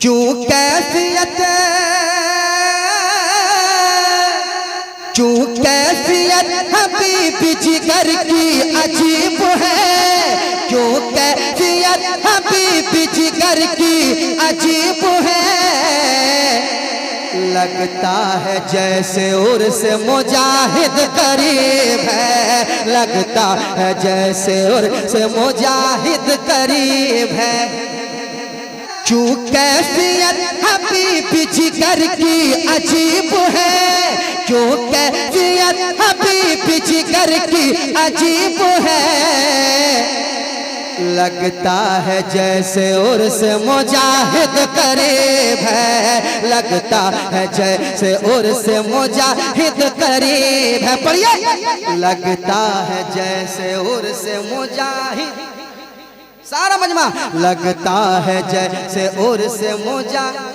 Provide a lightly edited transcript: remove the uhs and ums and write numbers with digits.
क्यों कैफियत हबीब जिगर की अजीब है। क्यों कैफियत हबीब जिगर की अजीब है। लगता है जैसे उर्स मुजाहिद करीब है। लगता है जैसे उर्स मुजाहिद करीब है। क्यों कैफियत हबीब जिगर की अजीब है। क्यों कैफियत हबीब जिगर की अजीब है। लगता है जैसे उर्स मुजाहिद करीब है। लगता है जैसे उर्स मुजाहिद करीब है। पढ़िए, लगता है जैसे उर्स मुजाहिद, सारा मजमा। लगता है जैसे उर्स मुजाहिद